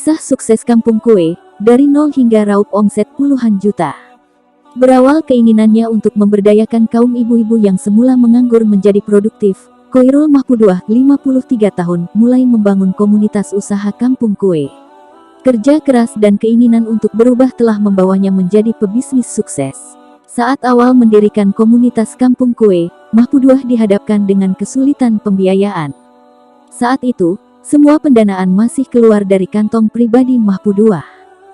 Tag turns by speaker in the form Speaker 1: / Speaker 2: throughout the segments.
Speaker 1: Kisah sukses Kampung Kue, dari nol hingga raup omset puluhan juta. Berawal keinginannya untuk memberdayakan kaum ibu-ibu yang semula menganggur menjadi produktif, Khoirul Mahpuduah, 53 tahun, mulai membangun komunitas usaha Kampung Kue. Kerja keras dan keinginan untuk berubah telah membawanya menjadi pebisnis sukses. Saat awal mendirikan komunitas Kampung Kue, Mahpuduah dihadapkan dengan kesulitan pembiayaan. Saat itu, semua pendanaan masih keluar dari kantong pribadi Mahpuduah.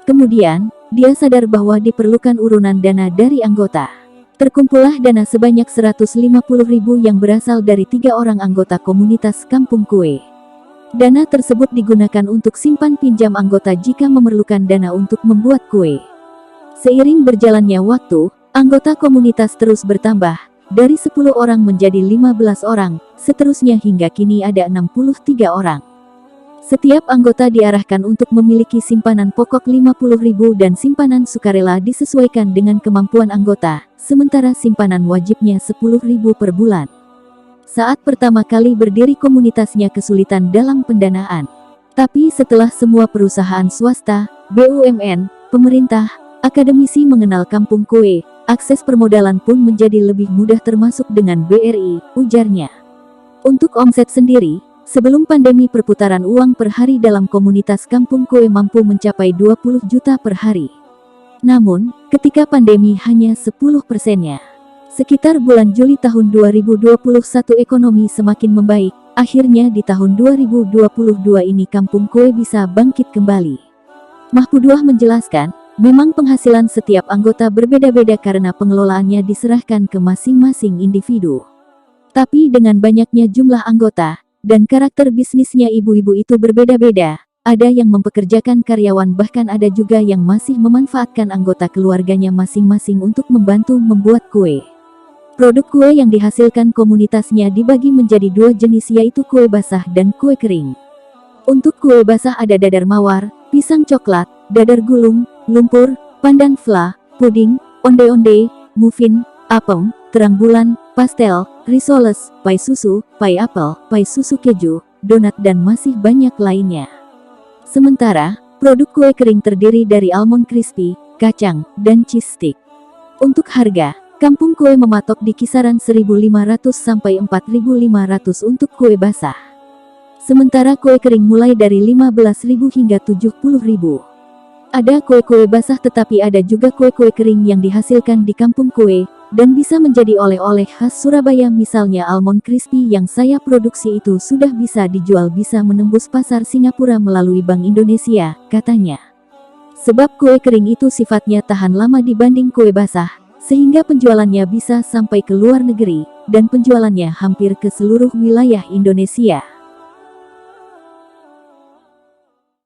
Speaker 1: Kemudian, dia sadar bahwa diperlukan urunan dana dari anggota. Terkumpullah dana sebanyak 150.000 yang berasal dari 3 orang anggota komunitas Kampung Kue. Dana tersebut digunakan untuk simpan pinjam anggota jika memerlukan dana untuk membuat kue. Seiring berjalannya waktu, anggota komunitas terus bertambah, dari 10 orang menjadi 15 orang, seterusnya hingga kini ada 63 orang. Setiap anggota diarahkan untuk memiliki simpanan pokok 50.000 dan simpanan sukarela disesuaikan dengan kemampuan anggota, sementara simpanan wajibnya 10.000 per bulan. Saat pertama kali berdiri komunitasnya kesulitan dalam pendanaan. Tapi setelah semua perusahaan swasta, BUMN, pemerintah, akademisi mengenal Kampung Kue, akses permodalan pun menjadi lebih mudah termasuk dengan BRI, ujarnya. Untuk omset sendiri, sebelum pandemi perputaran uang per hari dalam komunitas Kampung Kue mampu mencapai 20 juta per hari. Namun, ketika pandemi hanya 10%-nya. Sekitar bulan Juli tahun 2021 ekonomi semakin membaik, akhirnya di tahun 2022 ini Kampung Kue bisa bangkit kembali. Mahpuduah menjelaskan, memang penghasilan setiap anggota berbeda-beda karena pengelolaannya diserahkan ke masing-masing individu. Tapi dengan banyaknya jumlah anggota, dan karakter bisnisnya ibu-ibu itu berbeda-beda, ada yang mempekerjakan karyawan bahkan ada juga yang masih memanfaatkan anggota keluarganya masing-masing untuk membantu membuat kue. Produk kue yang dihasilkan komunitasnya dibagi menjadi 2 jenis yaitu kue basah dan kue kering. Untuk kue basah ada dadar mawar, pisang coklat, dadar gulung, lumpur, pandan fla, puding, onde-onde, muffin, apem, terang bulan, pastel, risoles, pai susu, pai apel, pai susu keju, donat dan masih banyak lainnya. Sementara, produk kue kering terdiri dari almond crispy, kacang, dan cheese stick. Untuk harga, Kampung Kue mematok di kisaran 1.500 sampai 4.500 untuk kue basah. Sementara kue kering mulai dari 15.000 hingga 70.000. Ada kue-kue basah tetapi ada juga kue-kue kering yang dihasilkan di Kampung Kue, dan bisa menjadi oleh-oleh khas Surabaya misalnya almond crispy yang saya produksi itu sudah bisa dijual bisa menembus pasar Singapura melalui Bank Indonesia, katanya. Sebab kue kering itu sifatnya tahan lama dibanding kue basah, sehingga penjualannya bisa sampai ke luar negeri, dan penjualannya hampir ke seluruh wilayah Indonesia.